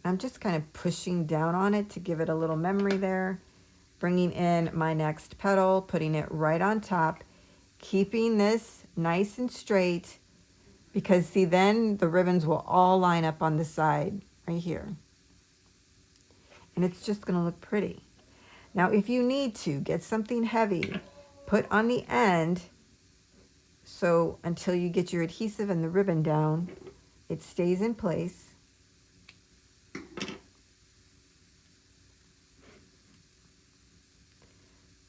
I'm just kind of pushing down on it to give it a little memory there. Bringing in my next petal, putting it right on top, keeping this nice and straight, because see, then the ribbons will all line up on the side right here. And it's just going to look pretty. Now, if you need to get something heavy, put on the end, so until you get your adhesive and the ribbon down, it stays in place.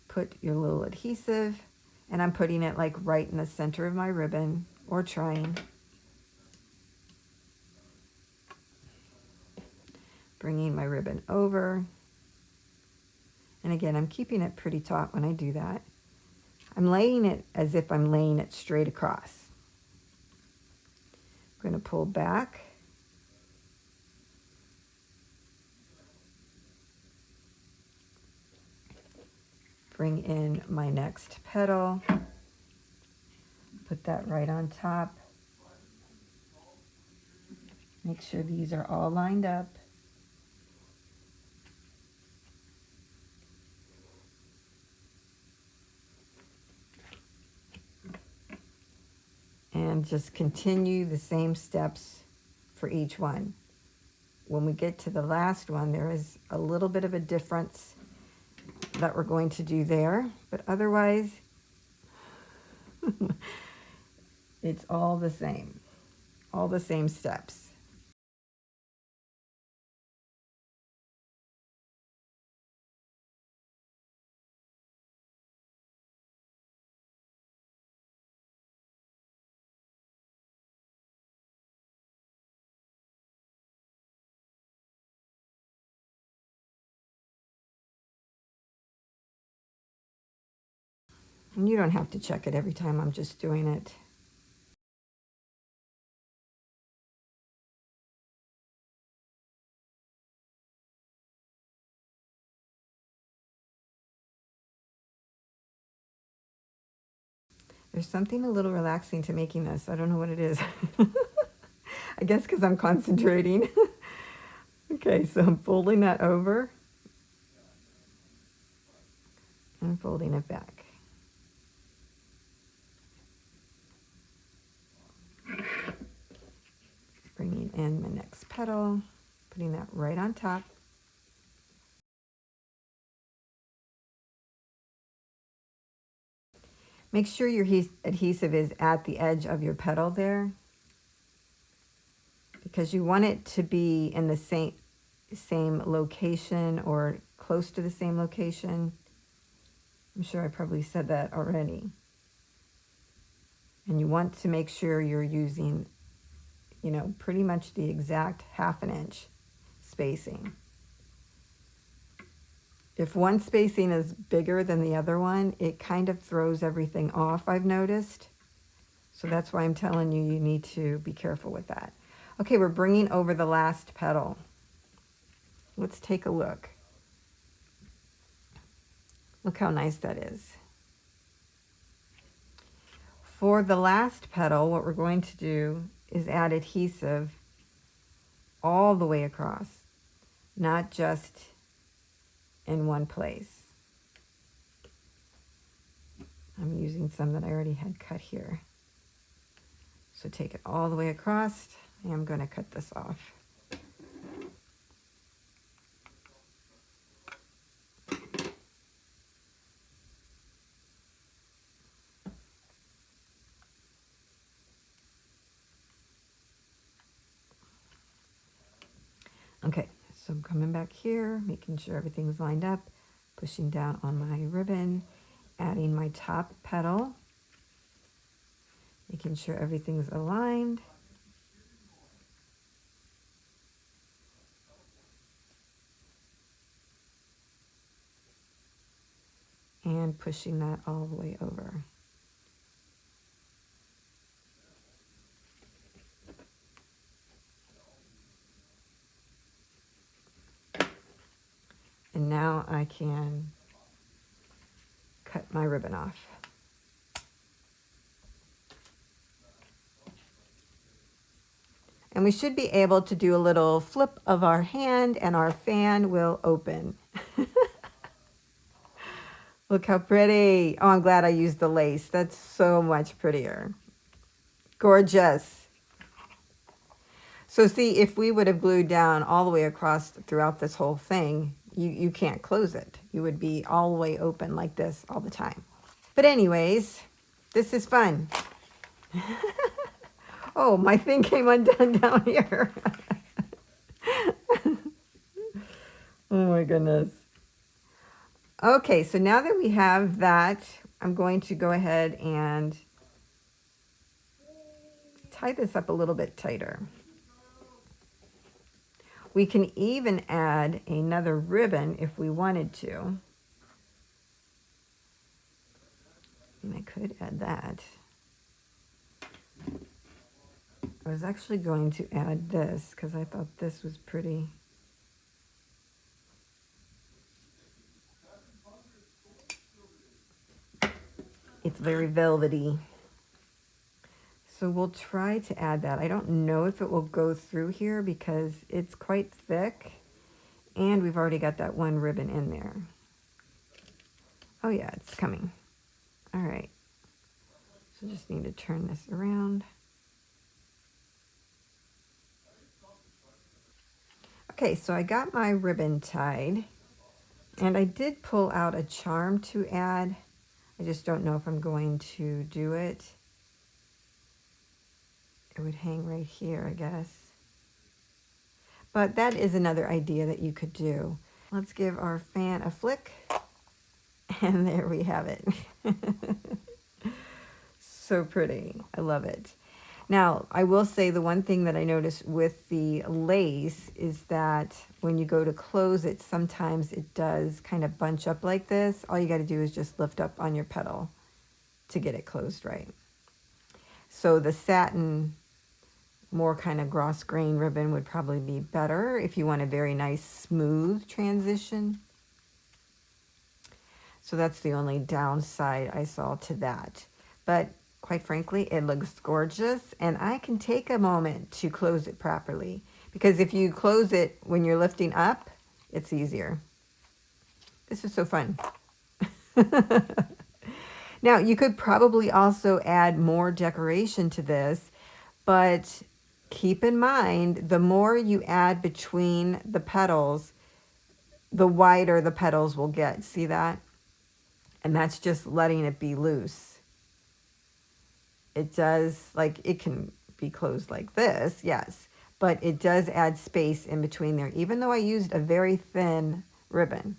Put your little adhesive, and I'm putting it like right in the center of my ribbon, or trying. bringing my ribbon over. And again, I'm keeping it pretty taut when I do that. I'm laying it as if I'm laying it straight across. I'm going to pull back. Bring in my next petal. Put that right on top. Make sure these are all lined up. And just continue the same steps for each one. When we get to the last one, there is a little bit of a difference that we're going to do there, but otherwise, it's all the same steps. And you don't have to check it every time, I'm just doing it. There's something a little relaxing to making this. I don't know what it is. I guess because I'm concentrating. Okay, so I'm folding that over and folding it back. Bringing in my next petal, putting that right on top. Make sure your adhesive is at the edge of your petal there, because you want it to be in the same location or close to the same location. I'm sure I probably said that already. And you want to make sure you're using, pretty much the exact 1/2 inch spacing. If one spacing is bigger than the other one, it kind of throws everything off, I've noticed. So that's why I'm telling you, you need to be careful with that. Okay, we're bringing over the last petal. Let's take a look. Look how nice that is. For the last petal, what we're going to do is add adhesive all the way across, not just in one place. I'm using some that I already had cut here. So take it all the way across. I'm going to cut this off. Okay, so I'm coming back here, making sure everything's lined up, pushing down on my ribbon, adding my top petal, making sure everything's aligned. And pushing that all the way over. And now I can cut my ribbon off. And we should be able to do a little flip of our hand and our fan will open. Look how pretty. Oh, I'm glad I used the lace. That's so much prettier. Gorgeous. So see, if we would have glued down all the way across throughout this whole thing, you can't close it. You would be all the way open like this all the time. But anyways, this is fun. Oh, my thing came undone down here. Oh my goodness. Okay, so now that we have that, I'm going to go ahead and tie this up a little bit tighter. We can even add another ribbon if we wanted to. And I could add that. I was actually going to add this because I thought this was pretty. It's very velvety. So we'll try to add that. I don't know if it will go through here because it's quite thick and we've already got that one ribbon in there. Oh yeah, it's coming. All right. So just need to turn this around. Okay, so I got my ribbon tied and I did pull out a charm to add. I just don't know if I'm going to do it. It would hang right here, I guess. But that is another idea that you could do. Let's give our fan a flick. And there we have it. So pretty. I love it. Now, I will say the one thing that I noticed with the lace is that when you go to close it, sometimes it does kind of bunch up like this. All you got to do is just lift up on your petal to get it closed right. So the satin, more kind of gross grain ribbon would probably be better if you want a very nice smooth transition. So that's the only downside I saw to that. But quite frankly, it looks gorgeous and I can take a moment to close it properly because if you close it when you're lifting up, it's easier. This is so fun. Now, you could probably also add more decoration to this, but keep in mind, the more you add between the petals, the wider the petals will get. See that? And that's just letting it be loose. It does, like, it can be closed like this, yes, but it does add space in between there, even though I used a very thin ribbon,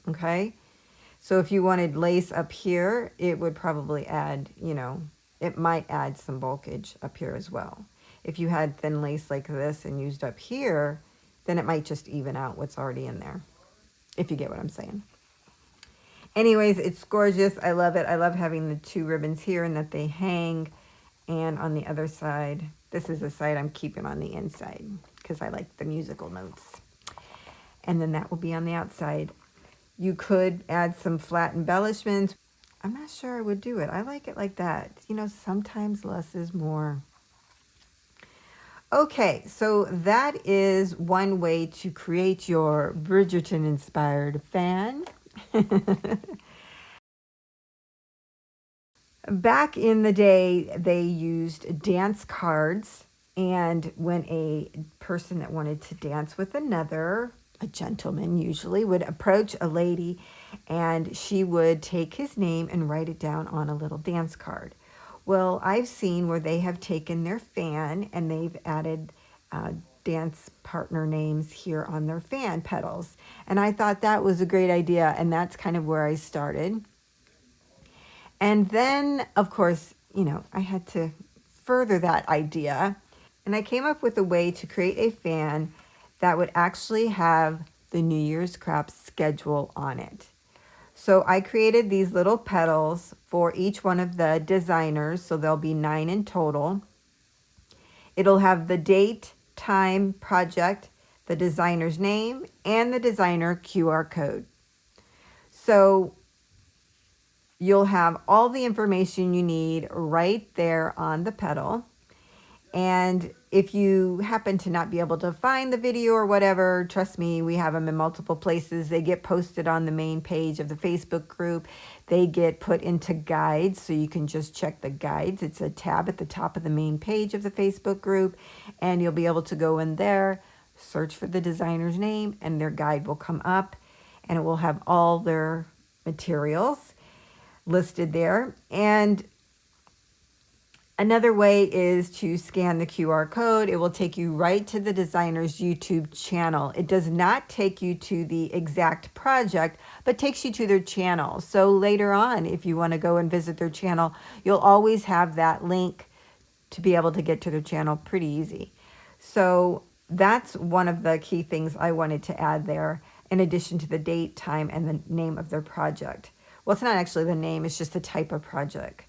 okay? So if you wanted lace up here, it would probably add, you know, it might add some bulkage up here as well. If you had thin lace like this and used up here, then it might just even out what's already in there, if you get what I'm saying. Anyways, it's gorgeous. I love it. I love having the two ribbons here and that they hang. And on the other side, this is the side I'm keeping on the inside because I like the musical notes. And then that will be on the outside. You could add some flat embellishments. I'm not sure I would do it. I like it like that. You know, sometimes less is more. Okay, so that is one way to create your Bridgerton-inspired fan. Back in the day, they used dance cards, and when a person that wanted to dance with another, a gentleman usually, would approach a lady, and she would take his name and write it down on a little dance card. Well, I've seen where they have taken their fan and they've added dance partner names here on their fan petals. And I thought that was a great idea, and that's kind of where I started. And then, of course, you know, I had to further that idea. And I came up with a way to create a fan that would actually have the New Year's Crafts schedule on it. So I created these little petals for each one of the designers. So there'll be 9 in total. It'll have the date, time, project, the designer's name, and the designer QR code. So you'll have all the information you need right there on the petal. And if you happen to not be able to find the video or whatever, trust me, we have them in multiple places. They get posted on the main page of the Facebook group. They get put into guides, so you can just check the guides. It's a tab at the top of the main page of the Facebook group, and you'll be able to go in there, search for the designer's name, and their guide will come up, and it will have all their materials listed there. And another way is to scan the QR code. It will take you right to the designer's YouTube channel. It does not take you to the exact project, but takes you to their channel. So later on, if you want to go and visit their channel, you'll always have that link to be able to get to their channel pretty easy. So that's one of the key things I wanted to add there, in addition to the date, time, and the name of their project. Well, it's not actually the name, it's just the type of project.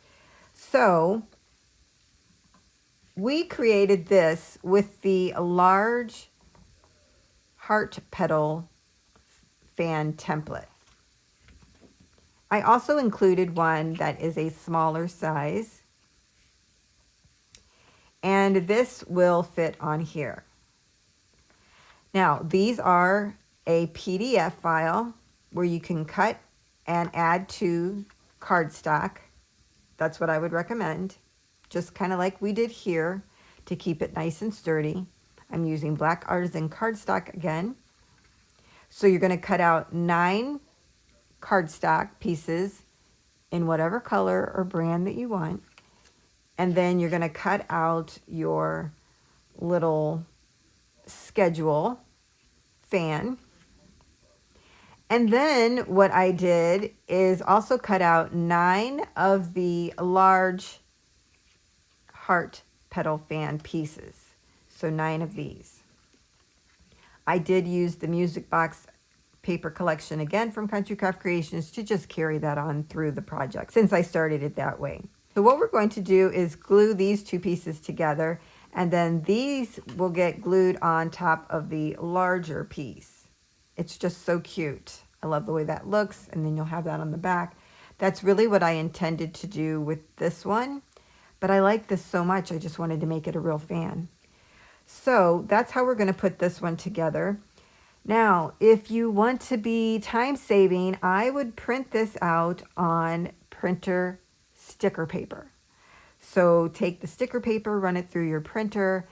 So we created this with the large heart petal fan template. I also included one that is a smaller size, and this will fit on here. Now, these are a PDF file where you can cut and add to cardstock. That's what I would recommend. Just kind of like we did here to keep it nice and sturdy. I'm using black artisan cardstock again. So you're going to cut out 9 cardstock pieces in whatever color or brand that you want. And then you're going to cut out your little schedule fan. And then what I did is also cut out 9 of the large heart petal fan pieces. So 9 of these. I did use the music box paper collection again from Country Craft Creations to just carry that on through the project since I started it that way. So what we're going to do is glue these 2 pieces together, and then these will get glued on top of the larger piece. It's just so cute. I love the way that looks, and then you'll have that on the back. That's really what I intended to do with this one, but I like this so much I just wanted to make it a real fan. So that's how we're going to put this one together. Now, if you want to be time saving, I would print this out on printer sticker paper. So take the sticker paper, run it through your printer,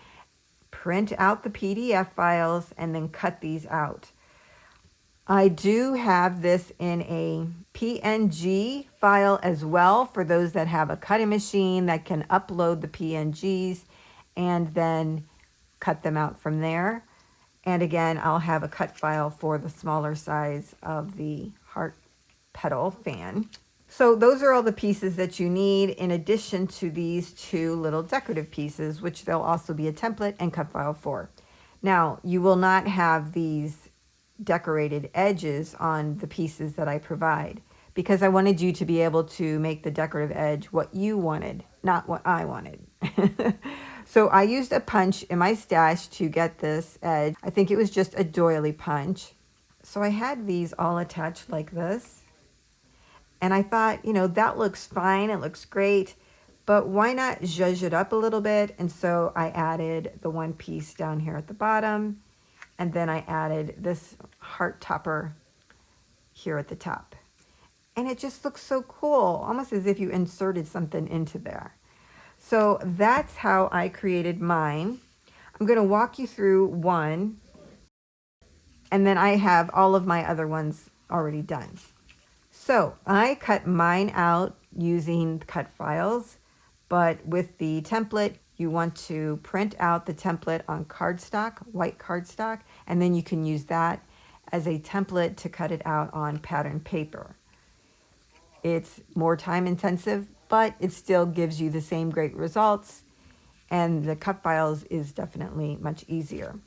print out the PDF files, and then cut these out. I do have this in a PNG file as well for those that have a cutting machine that can upload the PNGs and then cut them out from there. And again, I'll have a cut file for the smaller size of the heart petal fan. So those are all the pieces that you need in addition to these 2 little decorative pieces, which there'll also be a template and cut file for. Now, you will not have these decorated edges on the pieces that I provide because I wanted you to be able to make the decorative edge what you wanted, not what I wanted. So I used a punch in my stash to get this edge. I think it was just a doily punch. So I had these all attached like this. And I thought, you know, that looks fine. It looks great. But why not zhuzh it up a little bit? And so I added the one piece down here at the bottom. And then I added this heart topper here at the top. And it just looks so cool, almost as if you inserted something into there. So that's how I created mine. I'm going to walk you through one, and then I have all of my other ones already done. So I cut mine out using cut files, but with the template, you want to print out the template on cardstock, white cardstock, and then you can use that as a template to cut it out on pattern paper. It's more time intensive, but it still gives you the same great results, and the cut files is definitely much easier.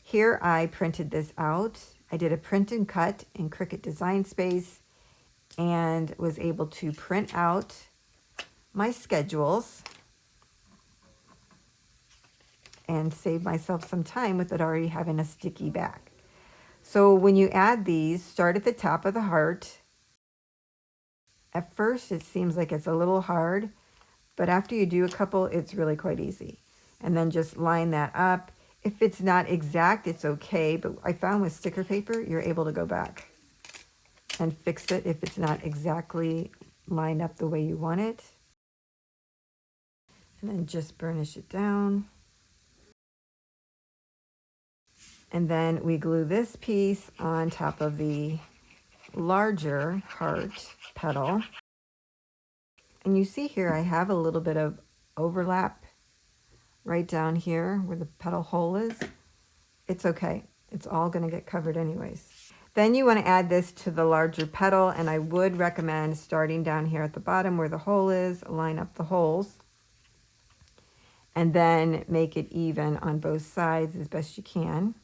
Here I printed this out. I did a print and cut in Cricut Design Space and was able to print out my schedules and save myself some time with it already having a sticky back. So when you add these, start at the top of the heart. At first, it seems like it's a little hard, but after you do a couple, it's really quite easy. And then just line that up. If it's not exact, it's okay, but I found with sticker paper, you're able to go back and fix it if it's not exactly lined up the way you want it. And then just burnish it down. And then we glue this piece on top of the larger heart petal. And you see here I have a little bit of overlap right down here where the petal hole is. It's okay. It's all going to get covered anyways. Then you want to add this to the larger petal, and I would recommend starting down here at the bottom where the hole is, line up the holes. and then make it even on both sides as best you can.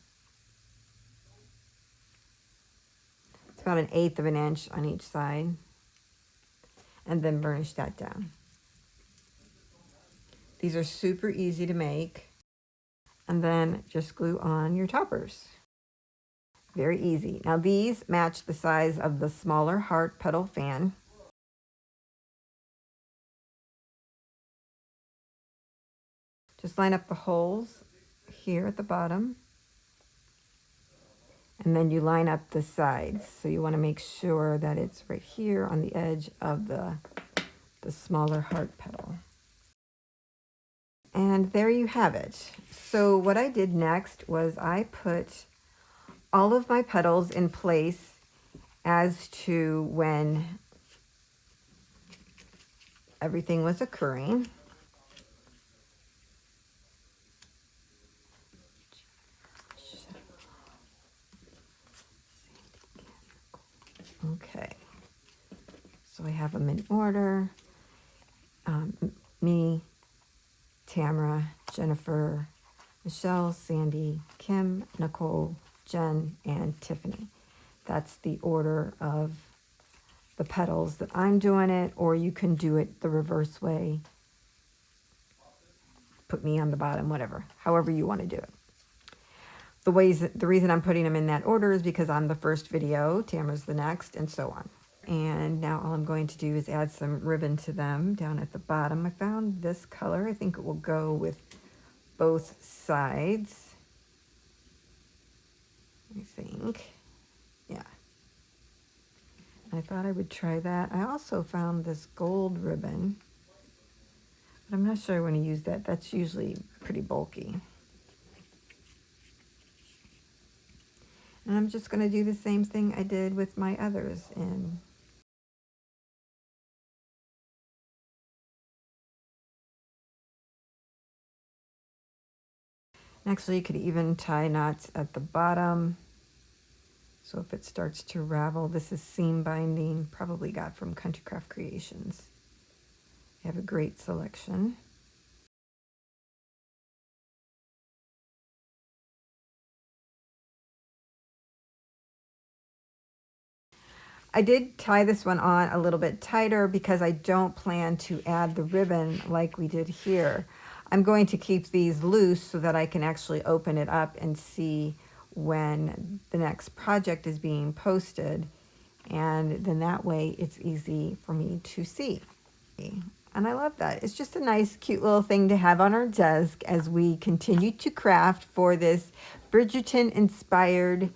It's about 1/8 of an inch on each side, and then burnish that down. These are super easy to make, and then just glue on your toppers. Very easy. Now these match the size of the smaller heart petal fan. Just line up the holes here at the bottom, and then you line up the sides. So you want to make sure that it's right here on the edge of the smaller heart petal. And there you have it. So what I did next was I put all of my petals in place as to when everything was occurring. Okay, so I have them in order. Me, Tamara, Jennifer, Michelle, Sandy, Kim, Nicole, Jen, and Tiffany. That's the order of the petals that I'm doing it, or you can do it the reverse way. Put me on the bottom, whatever, however you want to do it. The reason I'm putting them in that order is because I'm the first video, Tamara's the next, and so on. And now all I'm going to do is add some ribbon to them down at the bottom. I found this color. I think it will go with both sides. I think. Yeah. I thought I would try that. I also found this gold ribbon, but I'm not sure I want to use that. That's usually pretty bulky. And I'm just going to do the same thing I did with my others in. Actually, you could even tie knots at the bottom. So if it starts to ravel, this is seam binding, probably got from Country Craft Creations. They have a great selection. I did tie this one on a little bit tighter because I don't plan to add the ribbon like we did here. I'm going to keep these loose so that I can actually open it up and see when the next project is being posted. And then that way it's easy for me to see. And I love that. It's just a nice, cute little thing to have on our desk as we continue to craft for this Bridgerton-inspired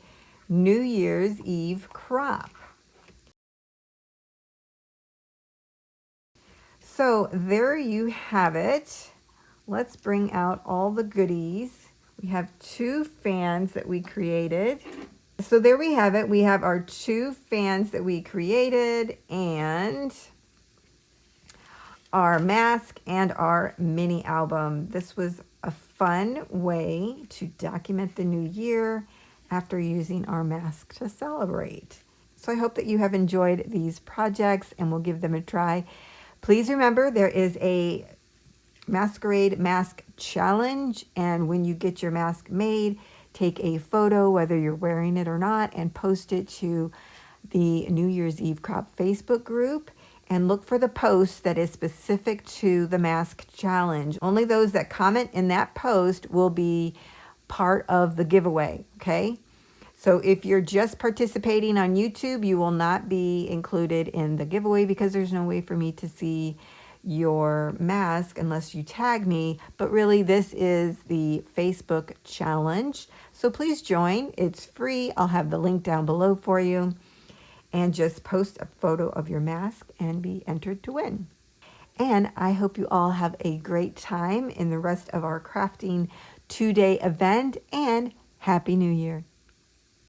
New Year's Eve crop. So there you have it. Let's bring out all the goodies. We have 2 fans that we created. So there we have it. We have our 2 fans that we created and our mask and our mini album. This was a fun way to document the new year after using our mask to celebrate. So I hope that you have enjoyed these projects and will give them a try. Please remember there is a Masquerade mask challenge, and when you get your mask made, take a photo whether you're wearing it or not and post it to the New Year's Eve Crop Facebook group, and look for the post that is specific to the mask challenge. Only those that comment in that post will be part of the giveaway, okay? So if you're just participating on YouTube, you will not be included in the giveaway because there's no way for me to see your mask unless you tag me. But really, this is the Facebook challenge. So please join. It's free. I'll have the link down below for you. And just post a photo of your mask and be entered to win. And I hope you all have a great time in the rest of our crafting 2-day event, and Happy New Year.